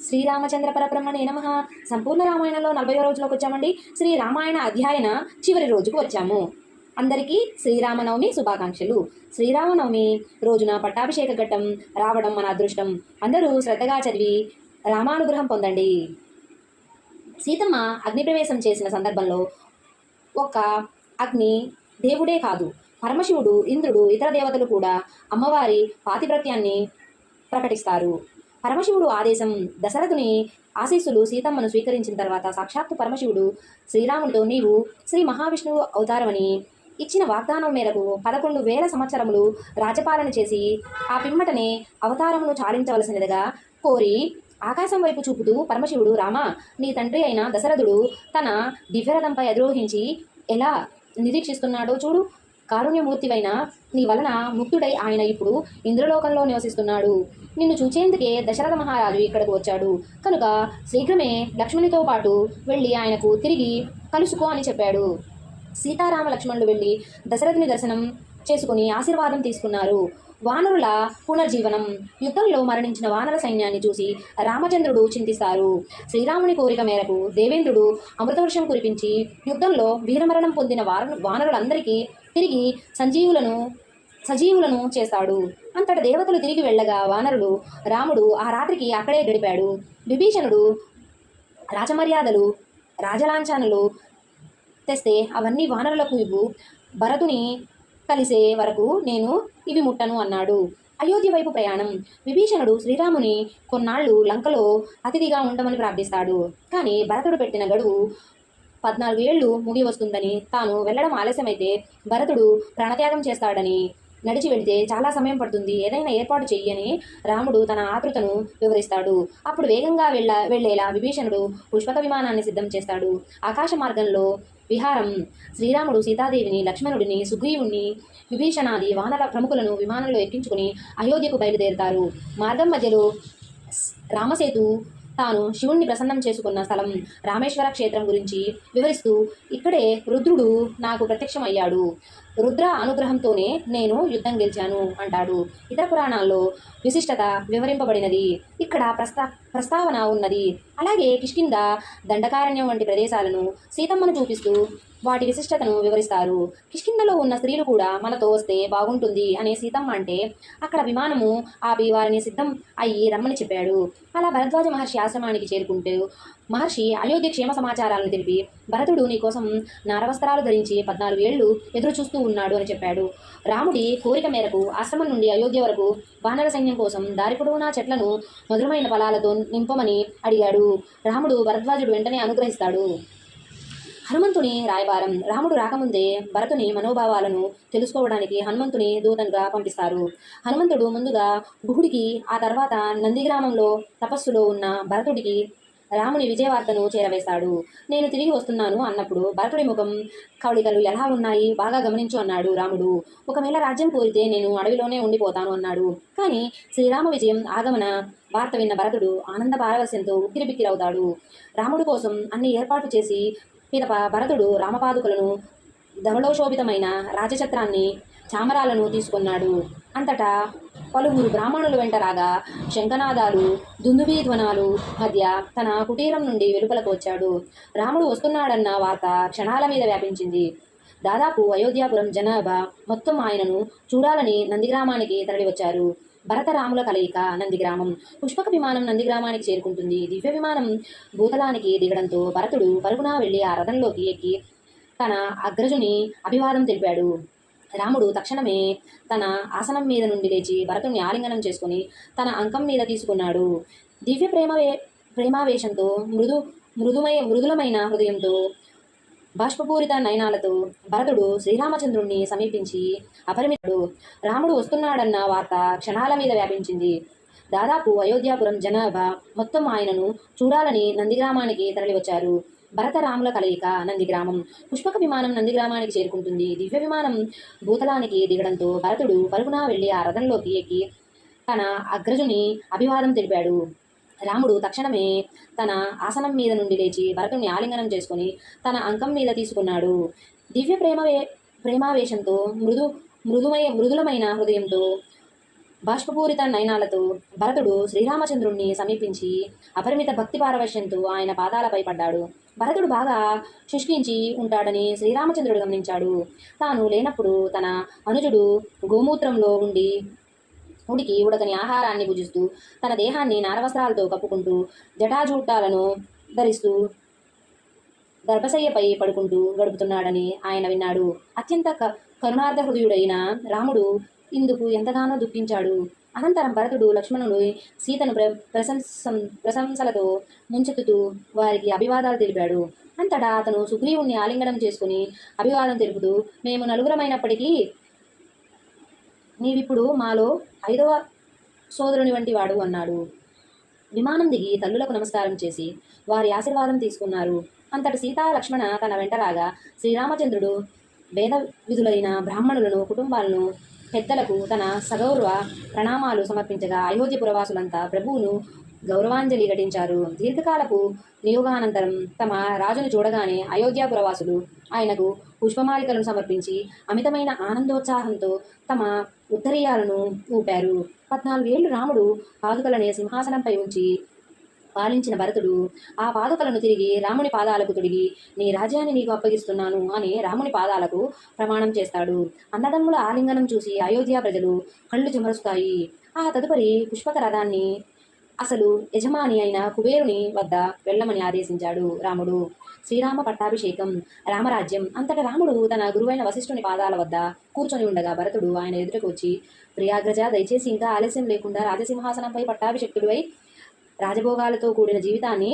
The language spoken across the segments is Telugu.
శ్రీరామచంద్ర పరబ్రహ్మణే నమః. సంపూర్ణ రామాయణంలో 40వ రోజులోకి వచ్చామండి. శ్రీ రామాయణ అధ్యాయన చివరి రోజుకు వచ్చాము. అందరికీ శ్రీరామనవమి శుభాకాంక్షలు. శ్రీరామనవమి రోజున పట్టాభిషేక ఘట్టం రావడం మన అదృష్టం. అందరూ శ్రద్ధగా చదివి రామానుగ్రహం పొందండి. సీతమ్మ అగ్నిప్రవేశం చేసిన సందర్భంలో ఒక్క అగ్ని దేవుడే కాదు, పరమశివుడు, ఇంద్రుడు, ఇతర దేవతలు కూడా అమ్మవారి పాతివ్రత్యాన్ని ప్రకటిస్తారు. పరమశివుడు ఆదేశం, దశరథుని ఆశీస్సులు సీతమ్మను స్వీకరించిన తర్వాత సాక్షాత్తు పరమశివుడు శ్రీరాముడితో నీవు శ్రీ మహావిష్ణువు అవతారమని ఇచ్చిన వాగ్దానం మేరకు 11,000 సంవత్సరములు రాజపాలన చేసి ఆ పిమ్మటనే అవతారమును చాలించవలసినదిగా కోరి ఆకాశం వైపు చూపుతూ పరమశివుడు, రామ, నీ తండ్రి అయిన దశరథుడు తన దివ్యరథంపై అధిరోహించి ఎలా నిరీక్షిస్తున్నాడో చూడు. కారుణ్యమూర్తివైన నీ వలన ముక్తుడై ఆయన ఇప్పుడు ఇంద్రలోకంలో నివసిస్తున్నాడు. నిన్ను చూచేందుకే దశరథ మహారాజు ఇక్కడకు వచ్చాడు. కనుక శీఘ్రమే లక్ష్మణునితో పాటు వెళ్ళి ఆయనకు తిరిగి కలుసుకో అని చెప్పాడు. సీతారామ లక్ష్మణులు వెళ్ళి దశరథుని దర్శనం చేసుకుని ఆశీర్వాదం తీసుకున్నారు. వానరుల పునర్జీవనం. యుద్ధంలో మరణించిన వానర సైన్యాన్ని చూసి రామచంద్రుడు చింతిస్తారు. శ్రీరాముని కోరిక మేరకు దేవేంద్రుడు అమృతవర్షం కురిపించి యుద్ధంలో వీరమరణం పొందిన వానరులందరికీ తిరిగి సజీవులను చేస్తాడు. అంతట దేవతలు తిరిగి వెళ్ళగా వానరులు రాముడు ఆ రాత్రికి అక్కడే గడిపాడు. విభీషణుడు రాజమర్యాదలు రాజలాంఛనలు తెస్తే అవన్నీ వానరులకు ఇవ్వు, భరతుని కలిసే వరకు నేను ఇవి ముట్టను అన్నాడు. అయోధ్య వైపు ప్రయాణం. విభీషణుడు శ్రీరాముని కొన్నాళ్లు లంకలో అతిథిగా ఉండమని ప్రార్థిస్తాడు. కానీ భరతుడు పెట్టిన గడువు 14 ఏళ్లు ముగి వస్తుందని, తాను వెళ్లడం ఆలస్యమైతే భరతుడు ప్రాణత్యాగం చేస్తాడని, నడిచి వెళితే చాలా సమయం పడుతుంది, ఏదైనా ఏర్పాటు చెయ్యని రాముడు తన ఆతృతను వివరిస్తాడు. అప్పుడు వేగంగా వెళ్లేలా విభీషణుడు పుష్పక విమానాన్ని సిద్ధం చేస్తాడు. ఆకాశ మార్గంలో విహారం. శ్రీరాముడు సీతాదేవిని, లక్ష్మణుడిని, సుగ్రీవుణ్ణి, విభీషణాది వానర ప్రముఖులను విమానంలో ఎక్కించుకుని అయోధ్యకు బయలుదేరుతారు. మార్గం మధ్యలో రామసేతు తాను శివుణ్ణి ప్రసన్నం చేసుకున్న స్థలం రామేశ్వర క్షేత్రం గురించి వివరిస్తూ, ఇక్కడే రుద్రుడు నాకు ప్రత్యక్షమయ్యాడు, రుద్ర అనుగ్రహంతోనే నేను యుద్ధం గెలిచాను అంటాడు. ఇతర పురాణాల్లో విశిష్టత వివరింపబడినది. ఇక్కడ ప్రస్తావన ఉన్నది. అలాగే కిష్కింద, దండకారణ్యం వంటి ప్రదేశాలను సీతమ్మను చూపిస్తూ వాటి విశిష్టతను వివరిస్తారు. కిష్కిందలో ఉన్న స్త్రీలు కూడా మనతో వస్తే బాగుంటుంది అనే సీతమ్మ అంటే అక్కడ విమానము ఆపి వారిని సిద్ధం అయ్యి రమ్మని చెప్పాడు. అలా భరద్వాజ మహర్షి ఆశ్రమానికి చేరుకుంటూ మహర్షి అయోధ్య క్షేమ సమాచారాలను తెలిపి, భరతుడు నీకోసం నారవస్త్రాలు ధరించి 14 ఏళ్లు ఎదురు చూస్తూ ఉన్నాడు అని చెప్పాడు. రాముడి కోరిక మేరకు ఆశ్రమం నుండి అయోధ్య వరకు వానర సైన్యం కోసం దారి పొడవునా చెట్లను మధురమైన ఫలాలతో నింపమని అడిగాడు. రాముడు భరద్వాజుడు వెంటనే అనుగ్రహిస్తాడు. హనుమంతుని రాయబారం. రాముడు రాకముందే భరతుని మనోభావాలను తెలుసుకోవడానికి హనుమంతుని దూతంగా పంపిస్తారు. హనుమంతుడు ముందుగా గుహుడికి, ఆ తర్వాత నందిగ్రామంలో తపస్సులో ఉన్న భరతుడికి రాముని విజయవార్తను చేరవేస్తాడు. నేను తిరిగి వస్తున్నాను అన్నప్పుడు భరతుడి ముఖం కవళికలు ఎలా ఉన్నాయి బాగా గమనించు అన్నాడు రాముడు. ఒకవేళ రాజ్యం కోరితే నేను అడవిలోనే ఉండిపోతాను అన్నాడు. కానీ శ్రీరామ విజయం ఆగమన వార్త విన్న భరతుడు ఆనంద పారవస్యంతో ఉక్కిరిబిక్కిరవుతాడు. రాముడి కోసం అన్ని ఏర్పాటు చేసి పిదప భరతుడు రామపాదుకలను, ధవళోశోభితమైన రాజఛత్రాన్ని, చామరాలను తీసుకున్నాడు. అంతటా పలువురు బ్రాహ్మణులు వెంట రాగా శంఖనాదాలు, దుందుభీధ్వనాలు మధ్య తన కుటీరం నుండి వెలుపలకు వచ్చాడు. రాముడు వస్తున్నాడన్న వార్త క్షణాల మీద వ్యాపించింది. దాదాపు అయోధ్యాపురం జనాభా మొత్తం ఆయనను చూడాలని నందిగ్రామానికి తరలివచ్చారు. భరత రాముల కలయిక నందిగ్రామం. పుష్పక విమానం నందిగ్రామానికి చేరుకుంటుంది. దివ్య విమానం భూతలానికి దిగడంతో భరతుడు పరుగునా వెళ్ళి ఆ రథంలోకి ఎక్కి తన అగ్రజుని అభివాదం తెలిపాడు. రాముడు తక్షణమే తన ఆసనం మీద నుండి లేచి భరతుని ఆలింగనం చేసుకుని తన అంకం మీద తీసుకున్నాడు. దివ్య ప్రేమావేశంతో మృదులమైన హృదయంతో బాష్పపూరిత నయనాలతో భరతుడు శ్రీరామచంద్రుణ్ణి సమీపించి అపరిమితుడు. రాముడు వస్తున్నాడన్న వార్త క్షణాల మీద వ్యాపించింది. దాదాపు అయోధ్యాపురం జనాభా మొత్తం ఆయనను చూడాలని నందిగ్రామానికి తరలివచ్చారు. భరత రాముల కలయిక నందిగ్రామం. పుష్పక విమానం నందిగ్రామానికి చేరుకుంటుంది. దివ్య విమానం భూతలానికి దిగడంతో భరతుడు పరుగునా వెళ్ళి ఆ రథంలోకి ఎక్కి తన అగ్రజుని అభివాదం తెలిపాడు. రాముడు తక్షణమే తన ఆసనం మీద నుండి లేచి భరతుని ఆలింగనం చేసుకుని తన అంకం మీద తీసుకున్నాడు. దివ్య ప్రేమావేశంతో మృదులమైన హృదయంతో బాష్పపూరిత నయనాలతో భరతుడు శ్రీరామచంద్రుణ్ణి సమీపించి అపరిమిత భక్తి పారవశ్యంతో ఆయన పాదాలపై పడ్డాడు. భరతుడు బాగా శుష్కించి ఉంటాడని శ్రీరామచంద్రుడు గమనించాడు. తాను లేనప్పుడు తన అనుజుడు గోమూత్రంలో ఉడికి ఉడకని ఆహారాన్ని భుజిస్తూ తన దేహాన్ని నారవస్త్రాలతో కప్పుకుంటూ జటాజూటాలను ధరిస్తూ దర్భశయ్యపై పడుకుంటూ గడుపుతున్నాడని ఆయన విన్నాడు. అత్యంత కరుణార్థ హృదయుడైన రాముడు ఇందుకు ఎంతగానో దుఃఖించాడు. అనంతరం భరతుడు లక్ష్మణుడు సీతను ప్రశంసలతో ముంచెత్తుతూ వారికి అభివాదాలు తెలిపాడు. అంతటా అతను సుగ్రీవుణ్ణి ఆలింగనం చేసుకుని అభివాదం తెలుపుతూ, మేము నలుగురమైనప్పటికీ నీవిప్పుడు మాలో 5వ సోదరుని వంటి వాడు అన్నాడు. విమానం దిగి తల్లులకు నమస్కారం చేసి వారి ఆశీర్వాదం తీసుకున్నారు. అంతటి సీతా లక్ష్మణ తన వెంట రాగా శ్రీరామచంద్రుడు వేద విధులైన బ్రాహ్మణులను కుటుంబాలను పెద్దలకు తన సగౌరవ ప్రణామాలు సమర్పించగా అయోధ్యపురవాసులంతా ప్రభువును గౌరవాంజలి ఘటించారు. దీర్ఘకాలపు నియోగానంతరం తమ రాజును చూడగానే అయోధ్యాపురవాసులు ఆయనకు పుష్పమాలికలను సమర్పించి అమితమైన ఆనందోత్సాహంతో తమ ఉత్తరీయాలను ఊపారు. 14 ఏళ్లు రాముడు పాదుకలనే సింహాసనంపై ఉంచి పాలించిన భరతుడు ఆ పాదుకలను తిరిగి రాముని పాదాలకు తొడిగి నీ రాజ్యాన్ని నీకు అప్పగిస్తున్నాను అని రాముని పాదాలకు ప్రమాణం చేస్తాడు. అన్నదమ్ముల ఆలింగనం చూసి అయోధ్య ప్రజలు కళ్ళు చెమరుస్తాయి. ఆ తదుపరి పుష్పక రథాన్ని అసలు యజమాని అయిన కుబేరుని వద్ద వెళ్ళమని ఆదేశించాడు రాముడు. శ్రీరామ పట్టాభిషేకం, రామరాజ్యం. అంతటా రాముడు తన గురువైన వశిష్ఠుని పాదాల వద్ద కూర్చొని ఉండగా భరతుడు ఆయన ఎదుటకు వచ్చి, ప్రియాగ్రజ, దయచేసి ఇంకా ఆలస్యం లేకుండా రాజసింహాసనంపై పట్టాభిషిక్తుడివై రాజభోగాలతో కూడిన జీవితాన్ని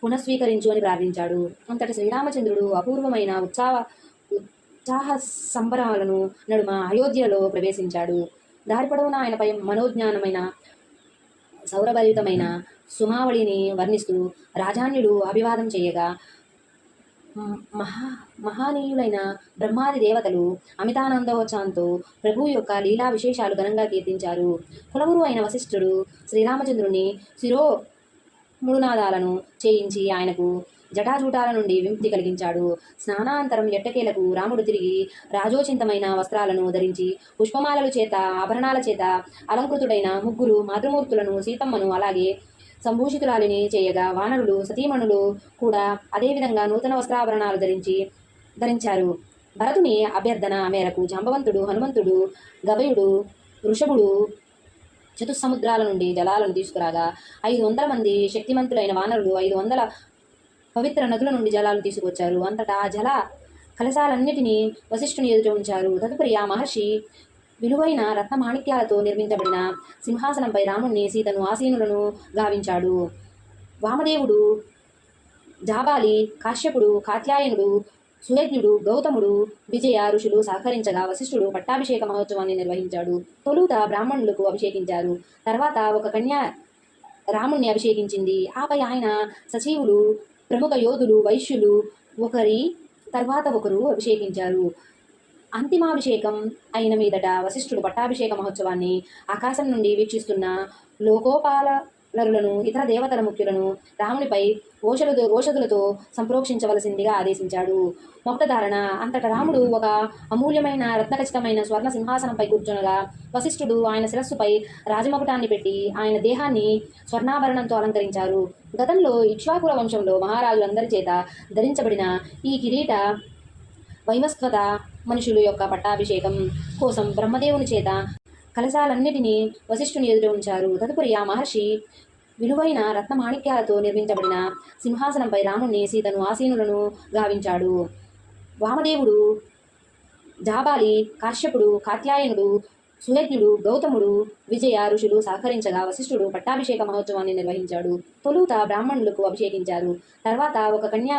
పునఃస్వీకరించు అని ప్రార్థించాడు. అంతటి శ్రీరామచంద్రుడు అపూర్వమైన ఉత్సాహ సంబరాలను నడుమ అయోధ్యలో ప్రవేశించాడు. దారి పొడవునా ఆయనపై మనోజ్ఞానమైన సౌరభరితమైన సుమావళిని వర్ణిస్తూ రాజాన్యుడు అభివాదం చేయగా మహానీయులైన బ్రహ్మాది దేవతలు అమితానందోత్సాహంతో ప్రభువు యొక్క లీలా విశేషాలు ఘనంగా కీర్తించారు. కులగురు అయిన వశిష్ఠుడు శ్రీరామచంద్రుని శిరోముడునాదాలను చేయించి ఆయనకు జటాజూటాల నుండి విముక్తి కలిగించాడు. స్నానాంతరం ఎట్టకేలకు రాముడు తిరిగి రాజోచింతమైన వస్త్రాలను ధరించి పుష్పమాలలు చేత ఆభరణాల చేత అలంకృతుడైన 3 మాతృమూర్తులను, సీతమ్మను అలాగే సంభూషితురాలిని చేయగా వానరులు సతీమణులు కూడా అదేవిధంగా నూతన వస్త్రాభరణాలు ధరించారు. భరతుని అభ్యర్థన మేరకు జాంబవంతుడు, హనుమంతుడు, గవయుడు, వృషభుడు చతుస్సముద్రాల నుండి జలాలను తీసుకురాగా 500 మంది శక్తిమంతులైన వానరులు 500 పవిత్ర నదుల నుండి జలాలను తీసుకొచ్చారు. అంతటా ఆ జల కలశాలన్నిటినీ వశిష్ఠుని ఎదుట ఉంచారు. తదుపరి ఆ మహర్షి విలువైన రత్నమాణిక్యాలతో నిర్మించబడిన సింహాసనంపై రాముణ్ణి, సీతను ఆసీనులను గావించాడు. వామదేవుడు, జాబాలి, కాశ్యపుడు, కాత్యాయనుడు, సుయజ్ఞుడు, గౌతముడు, విజయ ఋషులు సహకరించగా వశిష్ఠుడు పట్టాభిషేక మహోత్సవాన్ని నిర్వహించాడు. తొలుత బ్రాహ్మణులకు అభిషేకించారు. తర్వాత ఒక కన్య రాముణ్ణి అభిషేకించింది. ఆపై ఆయన సచివులు, ప్రముఖ యోధులు, వైశ్యులు ఒకరి తర్వాత ఒకరు అభిషేకించారు. అంతిమాభిషేకం అయిన మీదట వశిష్ఠుడు పట్టాభిషేక మహోత్సవాన్ని ఆకాశం నుండి వీక్షిస్తున్న లోకోపాలరులను, ఇతర దేవతల ముఖ్యులను రామునిపై ఓషధులతో సంప్రోక్షించవలసిందిగా ఆదేశించాడు. మొక్తధారణ. అంతటా రాముడు ఒక అమూల్యమైన రత్నఖచితమైన స్వర్ణ సింహాసనంపై కూర్చునగా వశిష్ఠుడు ఆయన శిరస్సుపై రాజమకుటాన్ని పెట్టి ఆయన దేహాన్ని స్వర్ణాభరణంతో అలంకరించారు. గతంలో ఇక్ష్వాకుల వంశంలో మహారాజులందరి చేత ధరించబడిన ఈ కిరీట వైవస్వత మనుషులు యొక్క పట్టాభిషేకం కోసం బ్రహ్మదేవుని చేత కలశాలన్నిటినీ వశిష్ఠుని ఎదుట ఉంచారు. తదుపరి ఆ మహర్షి విలువైన రత్నమాణిక్యాలతో నిర్మించబడిన సింహాసనంపై రాముణ్ణి, సీతను ఆసీనులను గావించాడు. వామదేవుడు, జాబాలి, కాశ్యపుడు, కాత్యాయనుడు, సుయజ్ఞుడు, గౌతముడు, విజయ ఋషులు సహకరించగా వశిష్ఠుడు పట్టాభిషేక మహోత్సవాన్ని నిర్వహించాడు. తొలుత బ్రాహ్మణులకు అభిషేకించారు. తర్వాత ఒక కన్య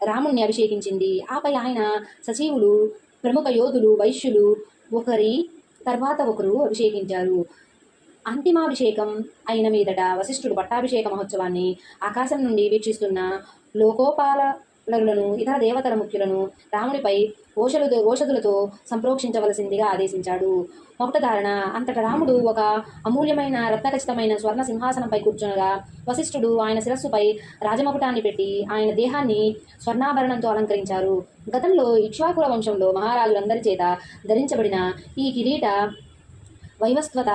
రాముణ్ణి అభిషేకించింది. ఆపై ఆయన సచివులు, ప్రముఖ యోధులు, వైశ్యులు ఒకరి తర్వాత ఒకరు అభిషేకించారు. అంతిమాభిషేకం అయిన మీదట వశిష్ఠుడు పట్టాభిషేక మహోత్సవాన్ని ఆకాశం నుండి వీక్షిస్తున్న లోకోపాలరులను, ఇతర దేవతల ముఖ్యులను రామునిపై ఓషధులతో సంప్రోక్షించవలసిందిగా ఆదేశించాడు. మొక్తధారణ. అంతటా రాముడు ఒక అమూల్యమైన రత్నఖచితమైన స్వర్ణ సింహాసనంపై కూర్చునగా వశిష్ఠుడు ఆయన శిరస్సుపై రాజమకుటాన్ని పెట్టి ఆయన దేహాన్ని స్వర్ణాభరణంతో అలంకరించారు. గతంలో ఇక్ష్వాకుల వంశంలో మహారాజులందరి చేత ధరించబడిన ఈ కిరీట వైవస్వత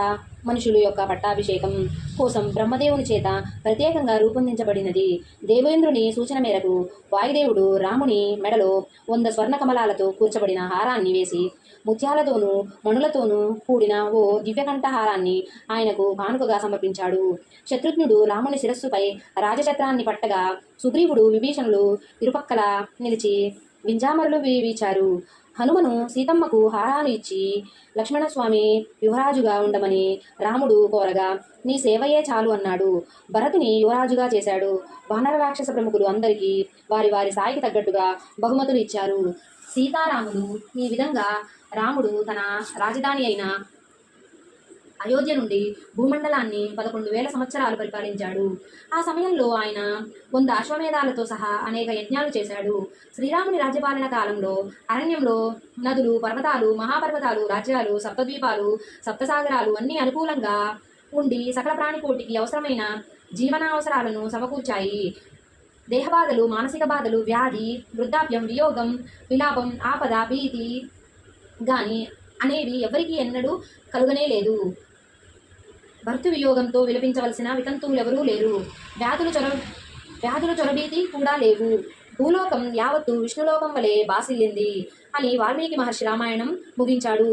మనుషుల యొక్క పట్టాభిషేకం కోసం బ్రహ్మదేవుని చేత ప్రత్యేకంగా రూపొందించబడినది. దేవేంద్రుని సూచన మేరకు వాయుదేవుడు రాముని మెడలో 100 స్వర్ణ కమలాలతో కూర్చబడిన హారాన్ని వేసి ముత్యాలతోనూ మణులతోనూ కూడిన ఓ దివ్యకంఠహారాన్ని ఆయనకు కానుకగా సమర్పించాడు. శత్రుఘ్నుడు రాముని శిరస్సుపై రాజఛత్రాన్ని పట్టగా సుగ్రీవుడు విభీషణులు ఇరుపక్కల నిలిచి వింజామరులు వీచారు. హనుమను సీతమ్మకు హారాలు ఇచ్చి లక్ష్మణస్వామి యువరాజుగా ఉండమని రాముడు కోరగా నీ సేవయే చాలు అన్నాడు. భరతుని యువరాజుగా చేశాడు. వానర రాక్షస ప్రముఖులు అందరికీ వారి వారి స్థాయికి తగ్గట్టుగా బహుమతులు ఇచ్చారు. సీతారాములు ఈ విధంగా రాముడు తన రాజధాని అయిన అయోధ్య నుండి భూమండలాన్ని 11,000 సంవత్సరాలు పరిపాలించాడు. ఆ సమయంలో ఆయన 100 అశ్వమేధాలతో సహా అనేక యజ్ఞాలు చేశాడు. శ్రీరాముని రాజ్యపాలన కాలంలో అరణ్యంలో నదులు, పర్వతాలు, మహాపర్వతాలు, రాజ్యాలు, సప్తద్వీపాలు, సప్తసాగరాలు అన్నీ అనుకూలంగా ఉండి సకల ప్రాణికోటికి అవసరమైన జీవనావసరాలను సమకూర్చాయి. దేహబాధలు, మానసిక బాధలు, వ్యాధి, వృద్ధాప్యం, వియోగం, విలాపం, ఆపద, భీతి గాని అనేవి ఎవరికీ ఎన్నడూ కలుగనే లేదు. భర్తృ వియోగంతో విలపించవలసిన వితంతువులెవరూ లేరు. వ్యాధుల చొరబీతి కూడా లేవు. భూలోకం యావత్తు విష్ణులోకం వలె బాసిల్లింది అని వాల్మీకి మహర్షి రామాయణం ముగించాడు.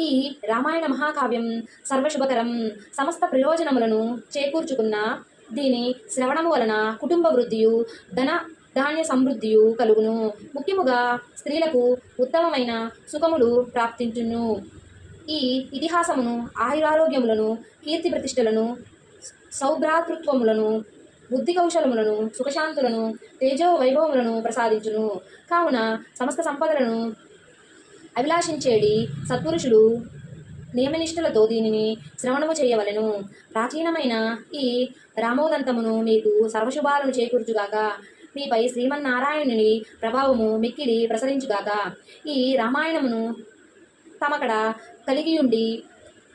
ఈ రామాయణ మహాకావ్యం సర్వశుభకరం, సమస్త ప్రయోజనములను చేకూర్చుకున్న దీని శ్రవణము వలన కుటుంబ వృద్ధియు ధన ధాన్య సమృద్ధియు కలుగును. ముఖ్యముగా స్త్రీలకు ఉత్తమమైన సుఖములు ప్రాప్తించును. ఈ ఇతిహాసమును ఆయురారోగ్యములను, కీర్తి ప్రతిష్టలను, సౌభ్రాతృత్వములను, బుద్ధి కౌశలములను, సుఖశాంతులను, తేజో వైభవములను ప్రసాదించును. కావున సమస్త సంపదలను అభిలాషించేడి సత్పురుషులు నియమనిష్ఠులతో దీనిని శ్రవణము చేయవలెను. ప్రాచీనమైన ఈ రామోదంతమును మీకు సర్వశుభాలను చేకూర్చుగాక. మీపై శ్రీమన్నారాయణుని ప్రభావము మిక్కిలి ప్రసరించుగాక. ఈ రామాయణమును తమకడ కలిగియుండి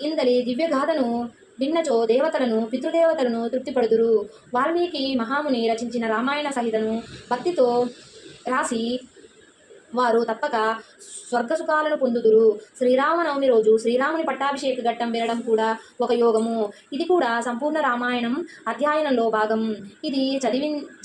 ఇందలి దివ్యగాథను విన్నచో దేవతలను, పితృదేవతలను తృప్తిపడుదురు. వాల్మీకి మహాముని రచించిన రామాయణ సహితను భక్తితో రాసి వారు తప్పక స్వర్గసుఖాలను పొందుదురు. శ్రీరామనవమి రోజు శ్రీరాముని పట్టాభిషేక ఘట్టం వినడం కూడా ఒక యోగము. ఇది కూడా సంపూర్ణ రామాయణం అధ్యయనంలో భాగం. ఇది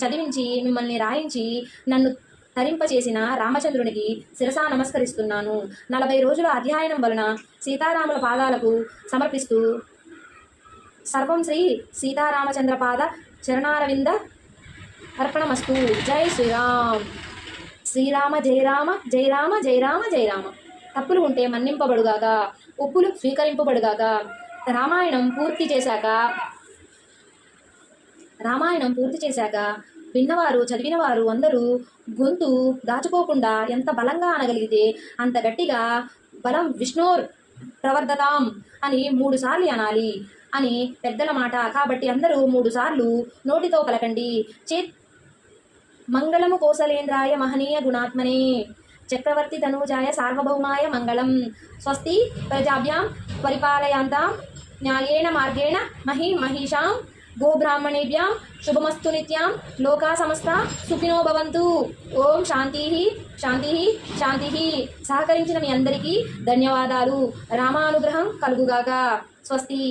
చదివించి మిమ్మల్ని రాయించి నన్ను తరింపచేసిన రామచంద్రునికి శిరసా నమస్కరిస్తున్నాను. 40 రోజుల అధ్యయనం వలన సీతారాముల పాదాలకు సమర్పిస్తూ సర్వం శ్రీ సీతారామచంద్రపాద చరణారవింద అర్పణమస్తు. జై శ్రీరామ్. శ్రీరామ జయ రామ, జయ రామ, జయ రామ, జయ రామ. తప్పులు ఉంటే మన్నింపబడుగాక, ఒప్పులు స్వీకరింపబడుగాక. రామాయణం పూర్తి చేశాక విన్నవారు, చదివినవారు అందరూ గొంతు దాచుకోకుండా ఎంత బలంగా అనగలిగితే అంత గట్టిగా బలం విష్ణోర్ ప్రవర్ధతాం అని 3 సార్లు అనాలి అని పెద్దల మాట. కాబట్టి అందరూ 3 సార్లు నోటితో పలకండి. మంగళము కోసలేంద్రాయ మహనీయ గుణాత్మనే చక్రవర్తి తనూజాయ సార్వభౌమాయ మంగళం. స్వస్తి ప్రజాభ్యాం పరిపాలయాంతాం న్యాయేన మార్గేణ మహిషాం గోబ్రాహ్మణేభ్యాం శుభమస్తు నిత్యాం. లోకా సమస్త సుఖినో భవంతు. ఓం శాంతి శాంతి శాంతి. సహకరించిన మీ అందరికీ ధన్యవాదాలు. రామానుగ్రహం కలుగుగాక. స్వస్తి.